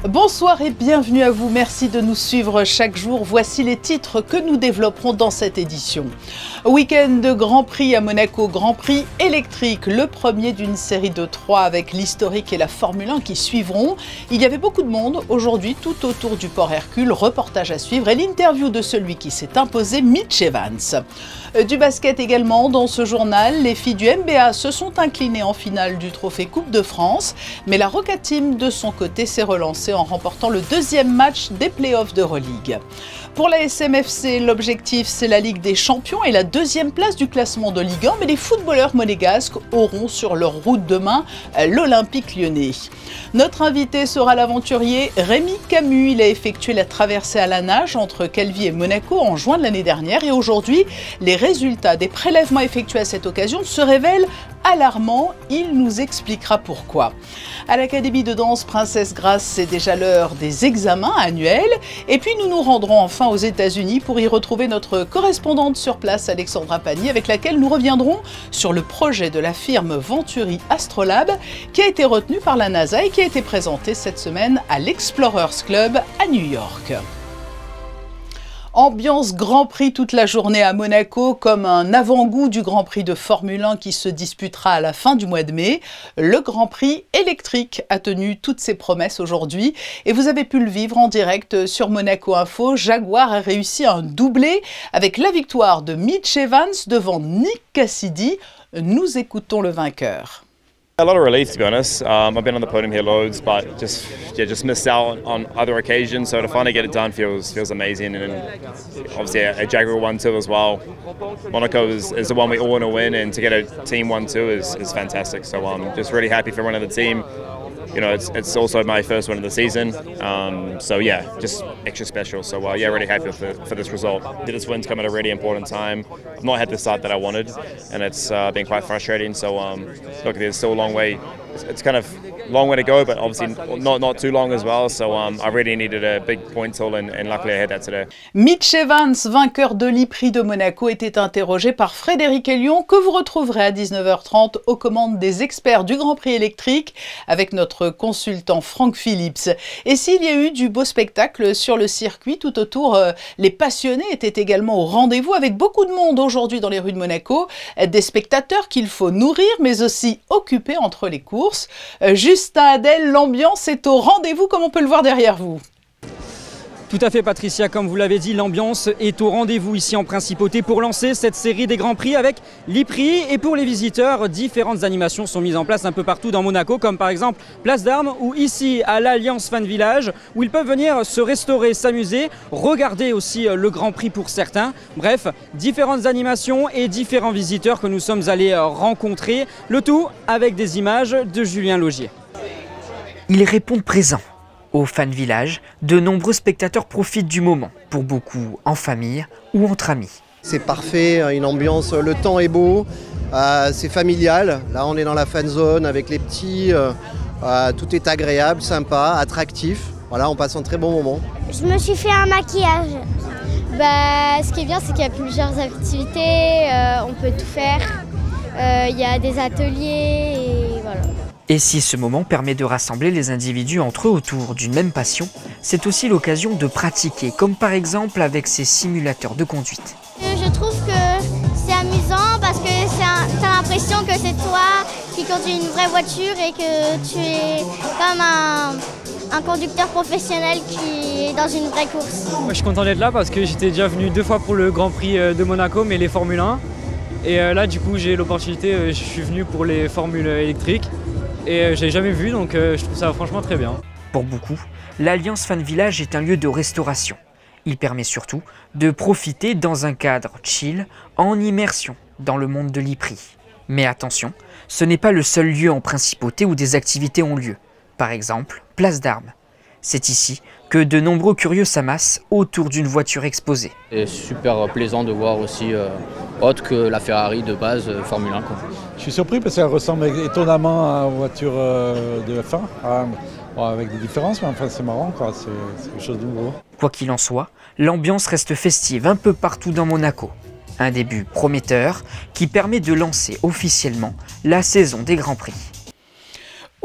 Bonsoir et bienvenue à vous. Merci de nous suivre chaque jour. Voici les titres que nous développerons dans cette édition. Week-end de Grand Prix à Monaco, Grand Prix électrique, le premier d'une série de 3 avec l'historique et la Formule 1 qui suivront. Il y avait beaucoup de monde aujourd'hui tout autour du port Hercule. Reportage à suivre et l'interview de celui qui s'est imposé, Mitch Evans. Du basket également dans ce journal. Les filles du MBA se sont inclinées en finale du trophée Coupe de France. Mais la Roca Team de son côté s'est relancée en remportant le deuxième match des playoffs d'Euroleague. Pour la SMFC, l'objectif c'est la Ligue des Champions et la deuxième place du classement de Ligue 1, mais les footballeurs monégasques auront sur leur route demain l'Olympique lyonnais. Notre invité sera l'aventurier Rémi Camus. Il a effectué la traversée à la nage entre Calvi et Monaco en juin de l'année dernière et aujourd'hui, les résultats des prélèvements effectués à cette occasion se révèlent alarmants. Il nous expliquera pourquoi. À l'Académie de danse Princesse Grace, c'est déjà l'heure des examens annuels. Et puis nous nous rendrons enfin aux États-Unis pour y retrouver notre correspondante sur place, Alexandra Pani, avec laquelle nous reviendrons sur le projet de la firme Venturi Astrolab qui a été retenu par la NASA et qui a été présenté cette semaine à l'Explorers Club à New York. Ambiance Grand Prix toute la journée à Monaco, comme un avant-goût du Grand Prix de Formule 1 qui se disputera à la fin du mois de mai. Le Grand Prix électrique a tenu toutes ses promesses aujourd'hui et vous avez pu le vivre en direct sur Monaco Info. Jaguar a réussi un doublé avec la victoire de Mitch Evans devant Nick Cassidy. Nous écoutons le vainqueur. A lot of relief, to be honest. I've been on the podium here loads, but just missed out on other occasions. So to finally get it done feels amazing, and obviously a Jaguar 1-2 as well. Monaco is the one we all want to win, and to get a team 1-2 is fantastic. So I'm just really happy for running the team. You know, it's also my first win of the season, so yeah, just extra special. So yeah, really happy for this result. This win's come at a really important time. I've not had the start that I wanted, and it's been quite frustrating. So look, there's still a long way. It's kind of a long way to go, but obviously not too long as well. So I really needed a big point tool, and luckily I had that today. Mitch Evans, vainqueur de l'e-prix de Monaco, était interrogé par Frédéric Elion, que vous retrouverez à 19h30 aux commandes des experts du Grand Prix électrique avec notre consultant Franck Phillips. Et s'il y a eu du beau spectacle sur le circuit, tout autour, les passionnés étaient également au rendez-vous avec beaucoup de monde aujourd'hui dans les rues de Monaco, des spectateurs qu'il faut nourrir mais aussi occuper entre les courses. Justin Adel, l'ambiance est au rendez-vous comme on peut le voir derrière vous. Tout à fait Patricia, comme vous l'avez dit, l'ambiance est au rendez-vous ici en Principauté pour lancer cette série des Grands Prix avec l'e-prix. Et pour les visiteurs, différentes animations sont mises en place un peu partout dans Monaco, comme par exemple Place d'Armes ou ici à l'Alliance Fan Village, où ils peuvent venir se restaurer, s'amuser, regarder aussi le Grand Prix pour certains. Bref, différentes animations et différents visiteurs que nous sommes allés rencontrer, le tout avec des images de Julien Laugier. Ils répondent présents. Au Fan Village, de nombreux spectateurs profitent du moment, pour beaucoup en famille ou entre amis. C'est parfait, une ambiance, le temps est beau, c'est familial. Là on est dans la fan zone avec les petits, tout est agréable, sympa, attractif. Voilà, on passe un très bon moment. Je me suis fait un maquillage. Ce qui est bien, c'est qu'il y a plusieurs activités, on peut tout faire. Il y a des ateliers et voilà. Et si ce moment permet de rassembler les individus entre eux autour d'une même passion, c'est aussi l'occasion de pratiquer, comme par exemple avec ces simulateurs de conduite. Je trouve que c'est amusant parce que tu as l'impression que c'est toi qui conduis une vraie voiture et que tu es comme un conducteur professionnel qui est dans une vraie course. Moi, je suis content d'être là parce que j'étais déjà venu 2 fois pour le Grand Prix de Monaco, mais les Formule 1. Et là, du coup, j'ai l'opportunité, je suis venu pour les formules électriques. Et je l'ai jamais vu, donc je trouve ça franchement très bien. Pour beaucoup, l'Alliance Fan Village est un lieu de restauration. Il permet surtout de profiter dans un cadre chill, en immersion dans le monde de l'e-prix. Mais attention, ce n'est pas le seul lieu en Principauté où des activités ont lieu. Par exemple, Place d'Armes. C'est ici que de nombreux curieux s'amassent autour d'une voiture exposée. C'est super plaisant de voir aussi autre que la Ferrari de base Formule 1. Quoi. Je suis surpris parce qu'elle ressemble étonnamment à une voiture de F1, avec des différences, mais enfin c'est marrant, c'est quelque chose de nouveau. Quoi qu'il en soit, l'ambiance reste festive un peu partout dans Monaco. Un début prometteur qui permet de lancer officiellement la saison des Grands Prix.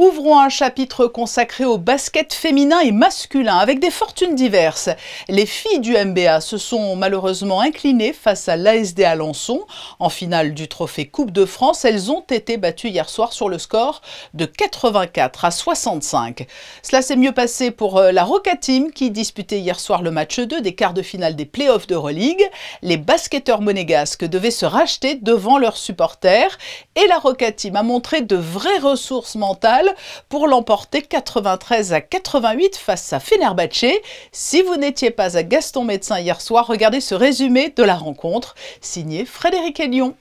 Ouvrons un chapitre consacré au basket féminin et masculin avec des fortunes diverses. Les filles du MBA se sont malheureusement inclinées face à l'ASD Alençon. En finale du trophée Coupe de France, elles ont été battues hier soir sur le score de 84 à 65. Cela s'est mieux passé pour la Roca Team qui disputait hier soir le match 2 des quarts de finale des playoffs d'Euroleague. Les basketteurs monégasques devaient se racheter devant leurs supporters et la Roca Team a montré de vraies ressources mentales pour l'emporter 93 à 88 face à Fenerbahçe. Si vous n'étiez pas à Gaston Médecin hier soir, regardez ce résumé de la rencontre, signé Frédéric Elion.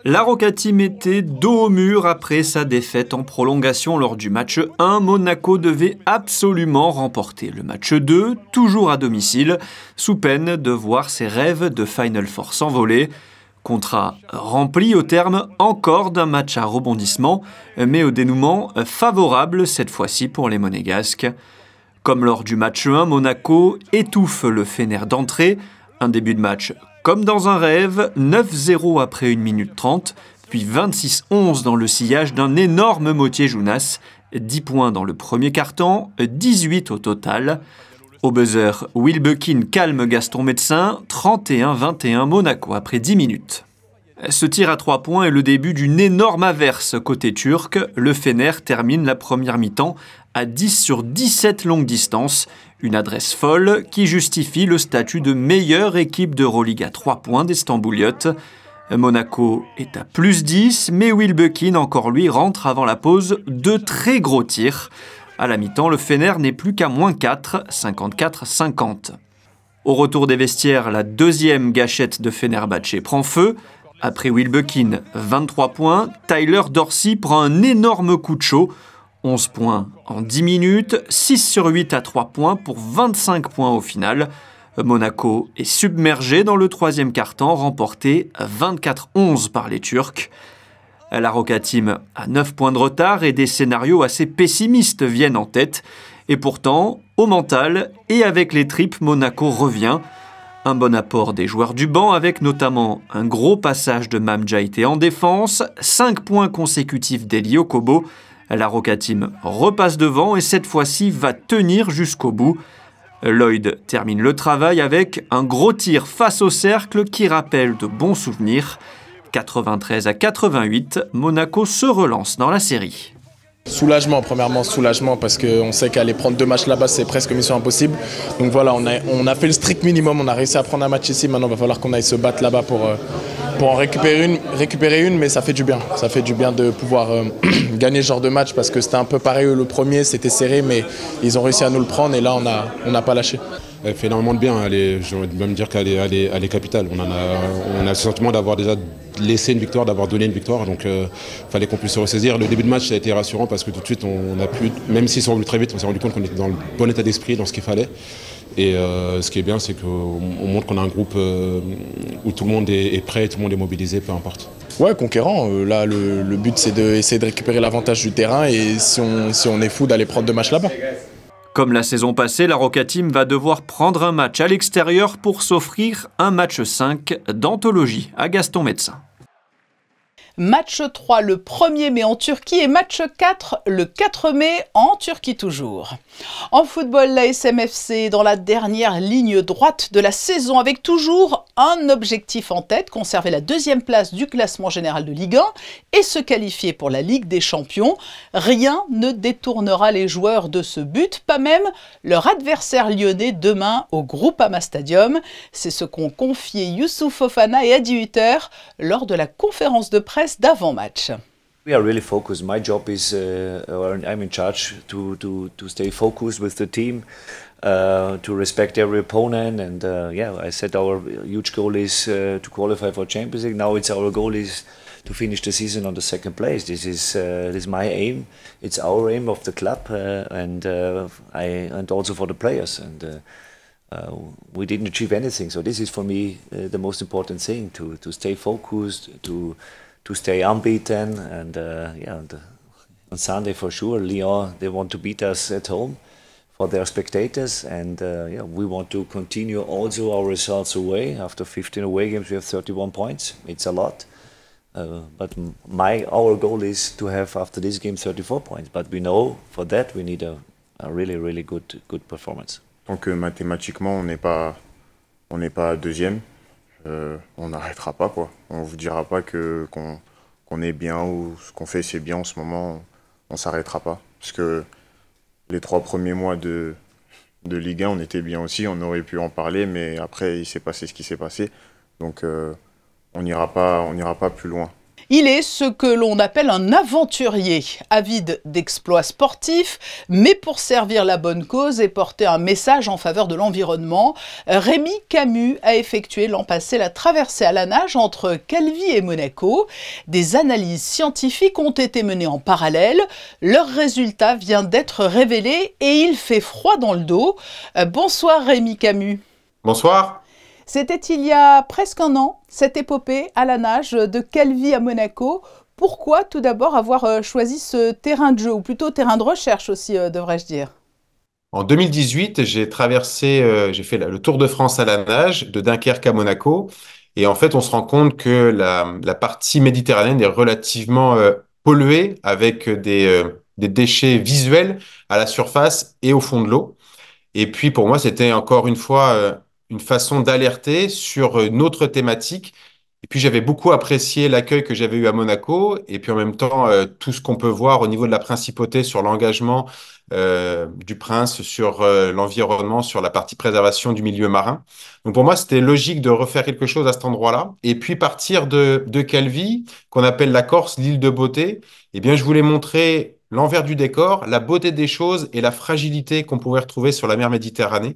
La Roca Team était dos au mur après sa défaite en prolongation lors du match 1. Monaco devait absolument remporter le match 2, toujours à domicile, sous peine de voir ses rêves de Final Four s'envoler. Contrat rempli au terme encore d'un match à rebondissement, mais au dénouement favorable cette fois-ci pour les Monégasques. Comme lors du match 1, Monaco étouffe le Fener d'entrée. Un début de match comme dans un rêve, 9-0 après 1 minute 30, puis 26-11 dans le sillage d'un énorme Motier Jounas. 10 points dans le premier quart-temps, 18 au total. Au buzzer, Will Buckin calme Gaston Médecin, 31-21 Monaco après 10 minutes. Ce tir à 3 points est le début d'une énorme averse côté turc. Le Fener termine la première mi-temps à 10 sur 17 longues distances. Une adresse folle qui justifie le statut de meilleure équipe d'Euroleague à 3 points d'Istanbuliote. Monaco est à plus 10, mais Will Buckin, encore lui, rentre avant la pause de très gros tirs. À la mi-temps, le Fener n'est plus qu'à moins 4, 54-50. Au retour des vestiaires, la deuxième gâchette de Fenerbahçe prend feu. Après Will Buckin, 23 points, Tyler Dorsey prend un énorme coup de chaud. 11 points en 10 minutes, 6 sur 8 à 3 points pour 25 points au final. Monaco est submergé dans le troisième quart-temps, remporté 24-11 par les Turcs. La Roca Team a 9 points de retard et des scénarios assez pessimistes viennent en tête. Et pourtant, au mental et avec les tripes, Monaco revient. Un bon apport des joueurs du banc avec notamment un gros passage de Mam Djaïté en défense, 5 points consécutifs d'Eli Okobo. La Roca Team repasse devant et cette fois-ci va tenir jusqu'au bout. Lloyd termine le travail avec un gros tir face au cercle qui rappelle de bons souvenirs. 93 à 88, Monaco se relance dans la série. Soulagement, premièrement soulagement parce qu'on sait qu'aller prendre 2 matchs là-bas c'est presque mission impossible. Donc voilà, on a fait le strict minimum, on a réussi à prendre un match ici, maintenant il va falloir qu'on aille se battre là-bas pour en récupérer une, mais ça fait du bien. Ça fait du bien de pouvoir gagner ce genre de match parce que c'était un peu pareil le premier, c'était serré mais ils ont réussi à nous le prendre et là on n'a pas lâché. Elle fait énormément de bien, je vais même dire qu'elle est capitale. On a le sentiment d'avoir déjà laissé une victoire, d'avoir donné une victoire, donc il fallait qu'on puisse se ressaisir. Le début de match ça a été rassurant parce que tout de suite on a pu, même s'ils sont venus très vite, on s'est rendu compte qu'on était dans le bon état d'esprit, dans ce qu'il fallait. Et ce qui est bien, c'est qu'on montre qu'on a un groupe où tout le monde est prêt, tout le monde est mobilisé, peu importe. Ouais, conquérant. Là, le but, c'est d'essayer de récupérer l'avantage du terrain et si on est fou d'aller prendre 2 matchs là-bas. Comme la saison passée, la Roca Team va devoir prendre un match à l'extérieur pour s'offrir un match 5 d'anthologie à Gaston Médecin. Match 3 le 1er mai en Turquie et match 4 le 4 mai en Turquie toujours. En football, la SMFC dans la dernière ligne droite de la saison avec toujours un objectif en tête, conserver la 2e place du classement général de Ligue 1 et se qualifier pour la Ligue des Champions. Rien ne détournera les joueurs de ce but, pas même leur adversaire lyonnais demain au Groupama Stadium. C'est ce qu'ont confié Youssouf Fofana et Adi Hutter lors de la conférence de presse d'avant-match. We are really focused. My job is, I'm in charge to stay focused with the team, to respect every opponent, and yeah, I said our huge goal is to qualify for Champions League. Now it's our goal is to finish the season on the 2nd place. This is my aim. It's our aim of the club, and also for the players. And we didn't achieve anything, so this is for me the most important thing: to stay focused, to stay unbeaten, and on Sunday for sure, Lyon, they want to beat us at home for their spectators, and we want to continue also our results away. After 15 away games, we have 31 points. It's a lot. But our goal is to have after this game 34 points. But we know for that we need a really, really good performance. Tant que mathématiquement on n'est pas deuxième, on n'arrêtera pas quoi. On vous dira pas qu'on est bien ou ce qu'on fait c'est bien en ce moment. On s'arrêtera pas parce que les 3 premiers mois de Ligue 1 on était bien aussi. On aurait pu en parler, mais après il s'est passé ce qui s'est passé. Donc on n'ira pas plus loin. Il est ce que l'on appelle un aventurier, avide d'exploits sportifs, mais pour servir la bonne cause et porter un message en faveur de l'environnement, Rémi Camus a effectué l'an passé la traversée à la nage entre Calvi et Monaco. Des analyses scientifiques ont été menées en parallèle. Leur résultat vient d'être révélé et il fait froid dans le dos. Bonsoir Rémi Camus. Bonsoir. C'était il y a presque un an, cette épopée à la nage de Calvi à Monaco. Pourquoi tout d'abord avoir choisi ce terrain de jeu, ou plutôt terrain de recherche aussi, devrais-je dire? En 2018, j'ai fait le Tour de France à la nage, de Dunkerque à Monaco. Et en fait, on se rend compte que la partie méditerranéenne est relativement polluée avec des déchets visuels à la surface et au fond de l'eau. Et puis pour moi, c'était encore une fois une façon d'alerter sur une autre thématique. Et puis j'avais beaucoup apprécié l'accueil que j'avais eu à Monaco, et puis en même temps tout ce qu'on peut voir au niveau de la principauté sur l'engagement du prince, sur l'environnement, sur la partie préservation du milieu marin. Donc pour moi, c'était logique de refaire quelque chose à cet endroit-là. Et puis partir de Calvi, qu'on appelle la Corse, l'île de beauté, eh bien je voulais montrer l'envers du décor, la beauté des choses et la fragilité qu'on pouvait retrouver sur la mer Méditerranée.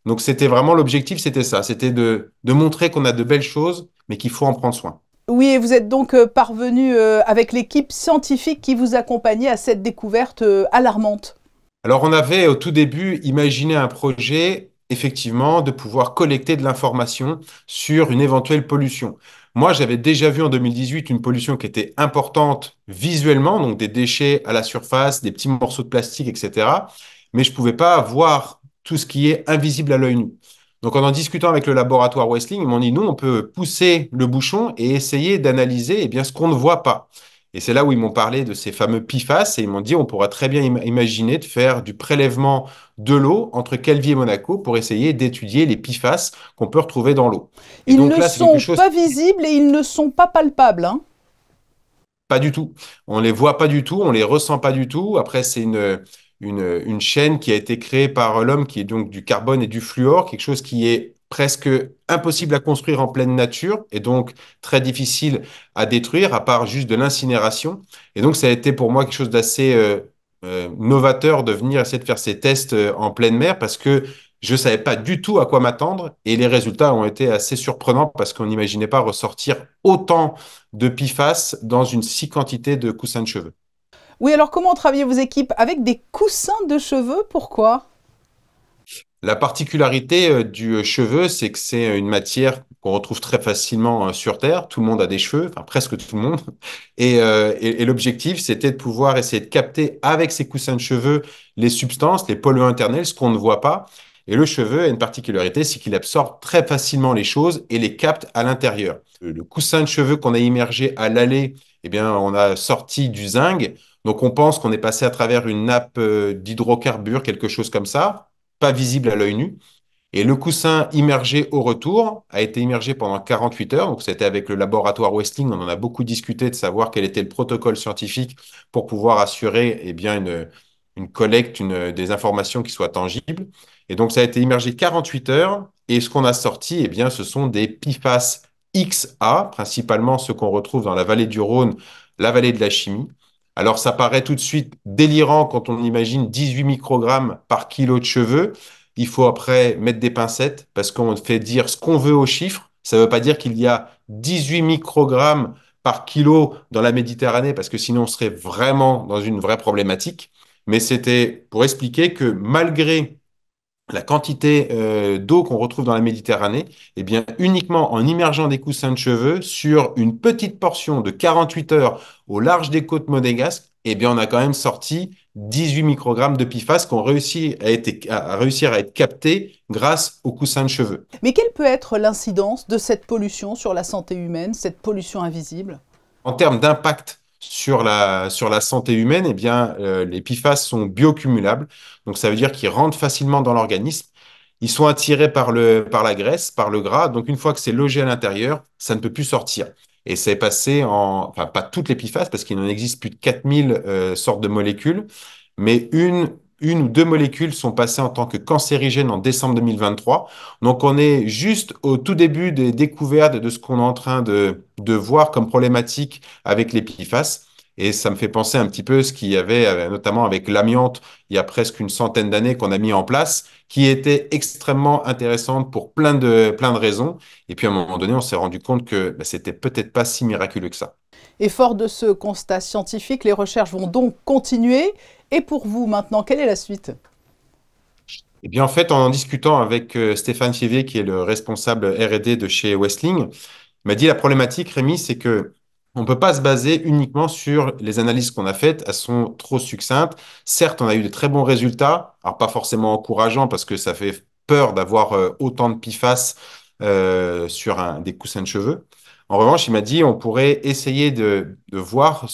Donc c'était vraiment l'objectif, c'était ça, c'était de montrer qu'on a de belles choses, mais qu'il faut en prendre soin. Oui, et vous êtes donc parvenu avec l'équipe scientifique qui vous accompagnait à cette découverte alarmante. Alors on avait au tout début imaginé un projet, effectivement, de pouvoir collecter de l'information sur une éventuelle pollution. Moi, j'avais déjà vu en 2018 une pollution qui était importante visuellement, donc des déchets à la surface, des petits morceaux de plastique, etc. Mais je ne pouvais pas voir tout ce qui est invisible à l'œil nu. Donc, en discutant avec le laboratoire Wessling, ils m'ont dit, nous, on peut pousser le bouchon et essayer d'analyser eh bien, ce qu'on ne voit pas. Et c'est là où ils m'ont parlé de ces fameux PFAS et ils m'ont dit, on pourra très bien imaginer de faire du prélèvement de l'eau entre Calvi et Monaco pour essayer d'étudier les PFAS qu'on peut retrouver dans l'eau. Ils ne sont pas visibles et ils ne sont pas palpables, hein? Pas du tout. On les voit pas du tout, on les ressent pas du tout. Après, c'est une chaîne qui a été créée par l'homme, qui est donc du carbone et du fluor, quelque chose qui est presque impossible à construire en pleine nature et donc très difficile à détruire, à part juste de l'incinération. Et donc, ça a été pour moi quelque chose d'assez novateur de venir essayer de faire ces tests en pleine mer parce que je ne savais pas du tout à quoi m'attendre et les résultats ont été assez surprenants parce qu'on n'imaginait pas ressortir autant de PFAS dans une si quantité de coussins de cheveux. Oui, alors comment travaillent vos équipes? Avec des coussins de cheveux, pourquoi? La particularité du cheveu, c'est que c'est une matière qu'on retrouve très facilement sur Terre. Tout le monde a des cheveux, enfin presque tout le monde. Et l'objectif, c'était de pouvoir essayer de capter avec ces coussins de cheveux les substances, les polluants internels, ce qu'on ne voit pas. Et le cheveu a une particularité, c'est qu'il absorbe très facilement les choses et les capte à l'intérieur. Le coussin de cheveux qu'on a immergé à l'aller, eh bien, on a sorti du zinc. Donc, on pense qu'on est passé à travers une nappe d'hydrocarbures, quelque chose comme ça, pas visible à l'œil nu. Et le coussin immergé au retour a été immergé pendant 48 heures. Donc, c'était avec le laboratoire Wessling. On en a beaucoup discuté de savoir quel était le protocole scientifique pour pouvoir assurer eh bien, une collecte, des informations qui soient tangibles. Et donc, ça a été immergé 48 heures. Et ce qu'on a sorti, eh bien, ce sont des PFAS XA, principalement ceux qu'on retrouve dans la vallée du Rhône, la vallée de la chimie. Alors, ça paraît tout de suite délirant quand on imagine 18 microgrammes par kilo de cheveux. Il faut après mettre des pincettes parce qu'on fait dire ce qu'on veut aux chiffres. Ça ne veut pas dire qu'il y a 18 microgrammes par kilo dans la Méditerranée parce que sinon on serait vraiment dans une vraie problématique. Mais c'était pour expliquer que malgré la quantité d'eau qu'on retrouve dans la Méditerranée, eh bien, uniquement en immergeant des coussins de cheveux sur une petite portion de 48 heures au large des côtes monégasques, eh bien, on a quand même sorti 18 microgrammes de PFAS qui ont réussi à être captés grâce aux coussins de cheveux. Mais quelle peut être l'incidence de cette pollution sur la santé humaine, cette pollution invisible? En termes d'impact sur la santé humaine, eh bien, les PFAS sont biocumulables. Donc, ça veut dire qu'ils rentrent facilement dans l'organisme. Ils sont attirés par la graisse, par le gras. Donc, une fois que c'est logé à l'intérieur, ça ne peut plus sortir. Et c'est passé enfin, pas toutes les PFAS, parce qu'il en existe plus de 4000 sortes de molécules, mais une ou deux molécules sont passées en tant que cancérigènes en décembre 2023. Donc, on est juste au tout début des découvertes de ce qu'on est en train de voir comme problématique avec les PFAS. Et ça me fait penser un petit peu ce qu'il y avait, notamment avec l'amiante, il y a presque une centaine d'années qu'on a mis en place, qui était extrêmement intéressante pour plein de raisons. Et puis, à un moment donné, on s'est rendu compte que c'était peut-être pas si miraculeux que ça. Et fort de ce constat scientifique, les recherches vont donc continuer. Et pour vous, maintenant, quelle est la suite? Eh bien, en fait, en discutant avec Stéphane Fievé, qui est le responsable R&D de chez Westling, il m'a dit la problématique, Rémi, c'est que on ne peut pas se baser uniquement sur les analyses qu'on a faites. Elles sont trop succinctes. Certes, on a eu de très bons résultats, alors pas forcément encourageants parce que ça fait peur d'avoir autant de PFAS sur des coussins de cheveux. En revanche, il m'a dit on pourrait essayer de voir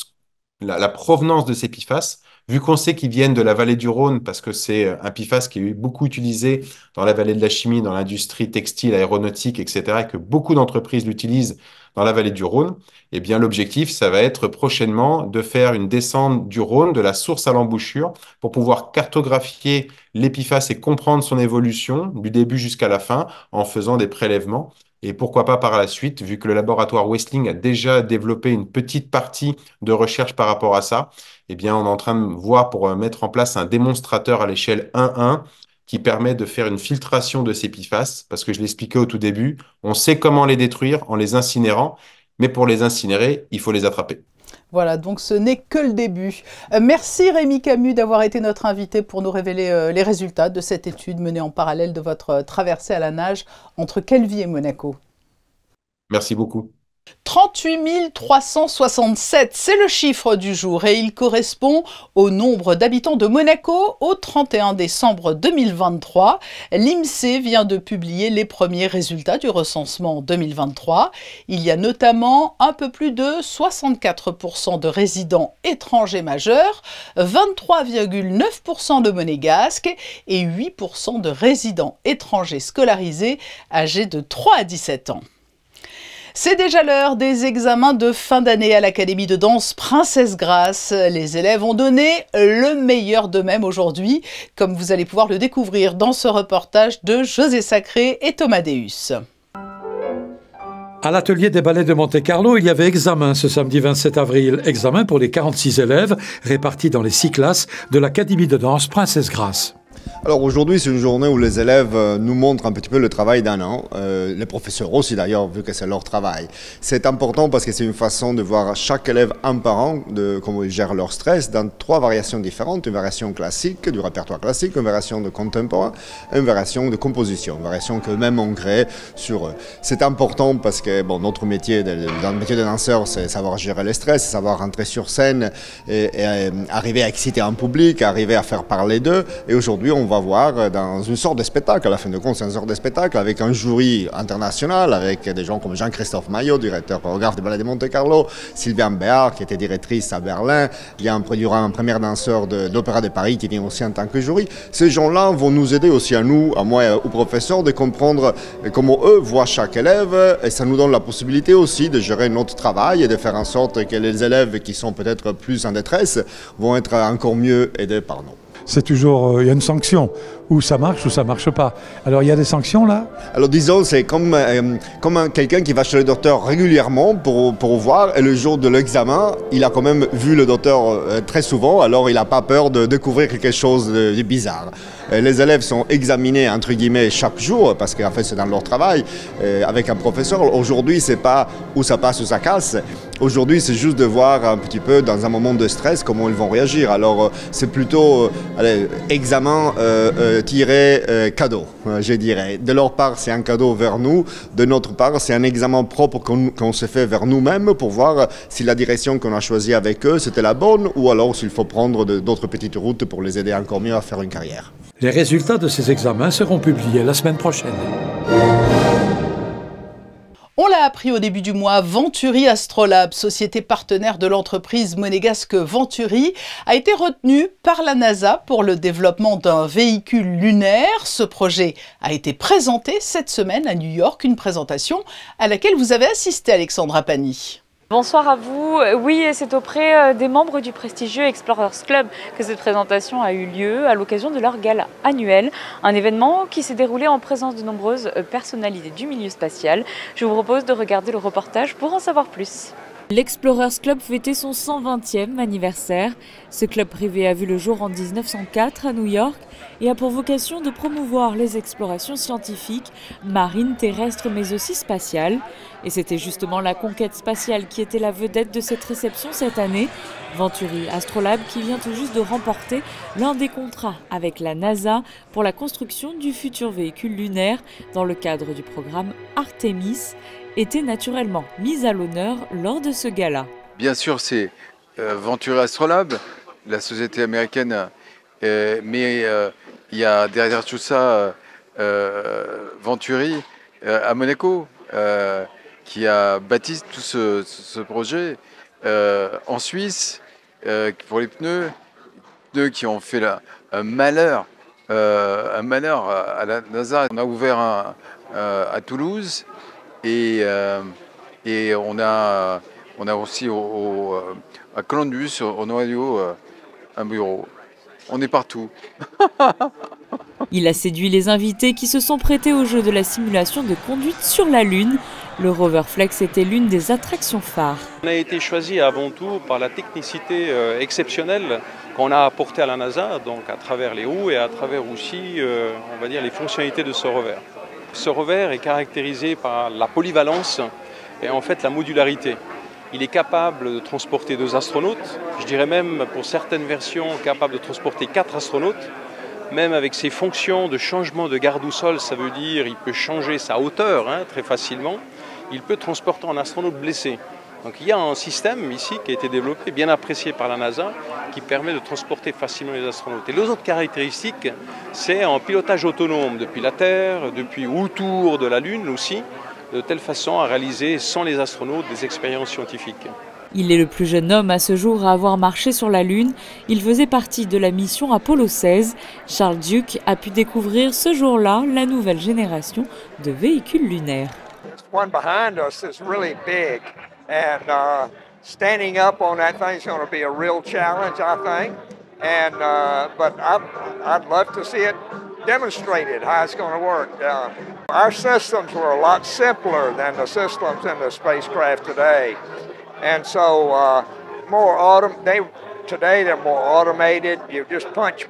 la provenance de ces PFAS. Vu qu'on sait qu'ils viennent de la vallée du Rhône, parce que c'est un PFAS qui est beaucoup utilisé dans la vallée de la chimie, dans l'industrie textile, aéronautique, etc., et que beaucoup d'entreprises l'utilisent dans la vallée du Rhône, eh bien, l'objectif, ça va être prochainement de faire une descente du Rhône, de la source à l'embouchure, pour pouvoir cartographier les PFAS et comprendre son évolution du début jusqu'à la fin en faisant des prélèvements. Et pourquoi pas par la suite, vu que le laboratoire Westling a déjà développé une petite partie de recherche par rapport à ça, eh bien, on est en train de voir pour mettre en place un démonstrateur à l'échelle 1-1 qui permet de faire une filtration de ces PFAS, parce que je l'expliquais au tout début, on sait comment les détruire en les incinérant, mais pour les incinérer, il faut les attraper. Voilà, donc ce n'est que le début. Merci Rémi Camus d'avoir été notre invité pour nous révéler les résultats de cette étude menée en parallèle de votre traversée à la nage entre Calvi et Monaco. Merci beaucoup. 38 367, c'est le chiffre du jour et il correspond au nombre d'habitants de Monaco au 31 décembre 2023. L'INSEE vient de publier les premiers résultats du recensement 2023. Il y a notamment un peu plus de 64% de résidents étrangers majeurs, 23,9% de monégasques et 8% de résidents étrangers scolarisés âgés de 3 à 17 ans. C'est déjà l'heure des examens de fin d'année à l'Académie de danse Princesse Grace. Les élèves ont donné le meilleur d'eux-mêmes aujourd'hui, comme vous allez pouvoir le découvrir dans ce reportage de José Sacré et Thomas Deus. À l'atelier des ballets de Monte-Carlo, il y avait examen ce samedi 27 avril. Examen pour les 46 élèves répartis dans les 6 classes de l'Académie de danse Princesse Grace. Alors aujourd'hui, c'est une journée où les élèves nous montrent un petit peu le travail d'un an, les professeurs aussi d'ailleurs, vu que c'est leur travail. C'est important parce que c'est une façon de voir chaque élève un par an, de comment ils gèrent leur stress dans 3 variations différentes, une variation classique, du répertoire classique, une variation de contemporain, une variation de composition, une variation qu'eux-mêmes ont créée sur eux. C'est important parce que bon, notre métier, dans le métier de danseur, c'est savoir gérer le stress, c'est savoir rentrer sur scène et arriver à exciter un public, arriver à faire parler d'eux. Et aujourd'hui, on va voir dans une sorte de spectacle, à la fin de compte, c'est une sorte de spectacle avec un jury international, avec des gens comme Jean-Christophe Maillot, directeur chorégraphe des Ballets de Monte-Carlo, Sylviane Béard, qui était directrice à Berlin, il y a un premier danseur de l'Opéra de Paris qui vient aussi en tant que jury. Ces gens-là vont nous aider aussi à nous, à moi et aux professeurs, de comprendre comment eux voient chaque élève, et ça nous donne la possibilité aussi de gérer notre travail et de faire en sorte que les élèves qui sont peut-être plus en détresse vont être encore mieux aidés par nous. C'est toujours, il y a une sanction, ou ça marche pas. Alors il y a des sanctions là? Alors disons, c'est comme quelqu'un qui va chez le docteur régulièrement pour voir, et le jour de l'examen, il a quand même vu le docteur très souvent, alors il n'a pas peur de découvrir quelque chose de bizarre. Les élèves sont examinés entre guillemets chaque jour, parce qu'en fait c'est dans leur travail, avec un professeur. Aujourd'hui, c'est pas où ça passe ou ça casse. Aujourd'hui, c'est juste de voir un petit peu dans un moment de stress comment ils vont réagir. Alors c'est plutôt examen cadeau, je dirais. De leur part, c'est un cadeau vers nous. De notre part, c'est un examen propre qu'on se fait vers nous-mêmes pour voir si la direction qu'on a choisie avec eux, c'était la bonne, ou alors s'il faut prendre d'autres petites routes pour les aider encore mieux à faire une carrière. Les résultats de ces examens seront publiés la semaine prochaine. On l'a appris au début du mois, Venturi Astrolab, société partenaire de l'entreprise monégasque Venturi, a été retenue par la NASA pour le développement d'un véhicule lunaire. Ce projet a été présenté cette semaine à New York, une présentation à laquelle vous avez assisté, Alexandra Pani. Bonsoir à vous. Oui, c'est auprès des membres du prestigieux Explorers Club que cette présentation a eu lieu à l'occasion de leur gala annuel, un événement qui s'est déroulé en présence de nombreuses personnalités du milieu spatial. Je vous propose de regarder le reportage pour en savoir plus. L'Explorers Club fêtait son 120e anniversaire. Ce club privé a vu le jour en 1904 à New York et a pour vocation de promouvoir les explorations scientifiques, marines, terrestres mais aussi spatiales. Et c'était justement la conquête spatiale qui était la vedette de cette réception cette année. Venturi Astrolab qui vient tout juste de remporter l'un des contrats avec la NASA pour la construction du futur véhicule lunaire dans le cadre du programme Artemis, était naturellement mise à l'honneur lors de ce gala. Bien sûr, c'est Venturi Astrolab, la société américaine, mais il y a derrière tout ça Venturi à Monaco, qui a bâti tout ce projet. En Suisse, pour les pneus qui ont fait un malheur à la NASA. On a ouvert à Toulouse. Et on a aussi à Columbus, au Ohio, un bureau. On est partout. Il a séduit les invités qui se sont prêtés au jeu de la simulation de conduite sur la Lune. Le Rover Flex était l'une des attractions phares. On a été choisi avant tout par la technicité exceptionnelle qu'on a apportée à la NASA, donc à travers les roues et à travers aussi, on va dire, les fonctionnalités de ce rover. Ce rover est caractérisé par la polyvalence et en fait la modularité. Il est capable de transporter 2 astronautes, je dirais même pour certaines versions capable de transporter 4 astronautes. Même avec ses fonctions de changement de garde au sol, ça veut dire qu'il peut changer sa hauteur très facilement. Il peut transporter un astronaute blessé. Donc il y a un système ici qui a été développé, bien apprécié par la NASA, qui permet de transporter facilement les astronautes. Et l'autre caractéristique, c'est un pilotage autonome depuis la Terre, depuis autour de la Lune aussi, de telle façon à réaliser sans les astronautes des expériences scientifiques. Il est le plus jeune homme à ce jour à avoir marché sur la Lune. Il faisait partie de la mission Apollo 16. Charles Duke a pu découvrir ce jour-là la nouvelle génération de véhicules lunaires. One behind us is really big, and standing up on that thing is going to be a real challenge, I think. And but I'd love to see it demonstrated how it's going to work. Our systems were a lot simpler than the systems in the spacecraft today, and so today they're more automated. You just punch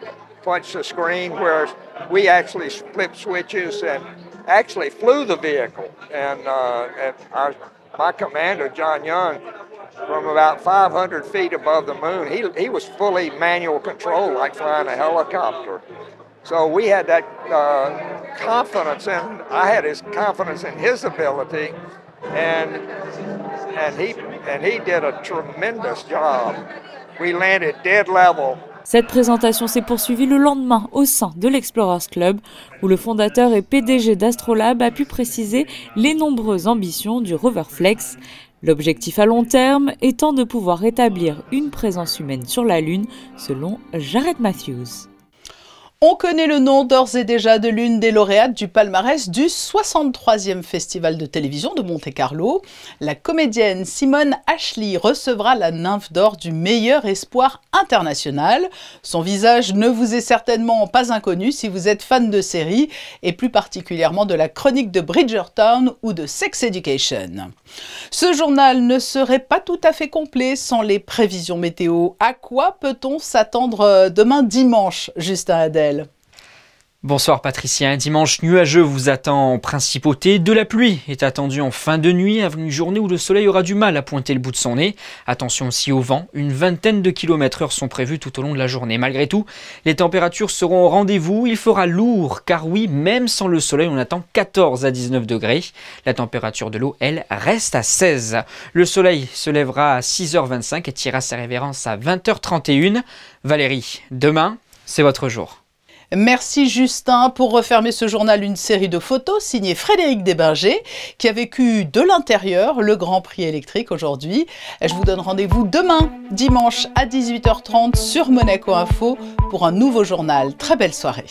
the screen, whereas we actually flipped switches and actually flew the vehicle. And my commander, John Young, from about 500 feet above the moon, he was fully manual control, like flying a helicopter. So we had that confidence, and I had his confidence in his ability, and he did a tremendous job. We landed dead level. Cette présentation s'est poursuivie le lendemain au sein de l'Explorers Club, où le fondateur et PDG d'Astrolab a pu préciser les nombreuses ambitions du Rover Flex. L'objectif à long terme étant de pouvoir établir une présence humaine sur la Lune, selon Jared Matthews. On connaît le nom d'ores et déjà de l'une des lauréates du palmarès du 63e Festival de télévision de Monte-Carlo. La comédienne Simone Ashley recevra la Nymphe d'or du meilleur espoir international. Son visage ne vous est certainement pas inconnu si vous êtes fan de séries et plus particulièrement de la chronique de Bridgerton ou de Sex Education. Ce journal ne serait pas tout à fait complet sans les prévisions météo. À quoi peut-on s'attendre demain dimanche, Justin Hadel ? Bonsoir Patricia, un dimanche nuageux vous attend en principauté. De la pluie est attendue en fin de nuit, avec une journée où le soleil aura du mal à pointer le bout de son nez. Attention aussi au vent, une vingtaine de km/h sont prévus tout au long de la journée. Malgré tout, les températures seront au rendez-vous, il fera lourd, car oui, même sans le soleil, on attend 14 à 19 degrés. La température de l'eau, elle, reste à 16. Le soleil se lèvera à 6h25 et tirera sa révérence à 20h31. Valérie, demain, c'est votre jour. Merci Justin. Pour refermer ce journal, une série de photos signée Frédéric Desbinger qui a vécu de l'intérieur le Grand Prix électrique aujourd'hui. Je vous donne rendez-vous demain, dimanche à 18h30 sur Monaco Info pour un nouveau journal. Très belle soirée.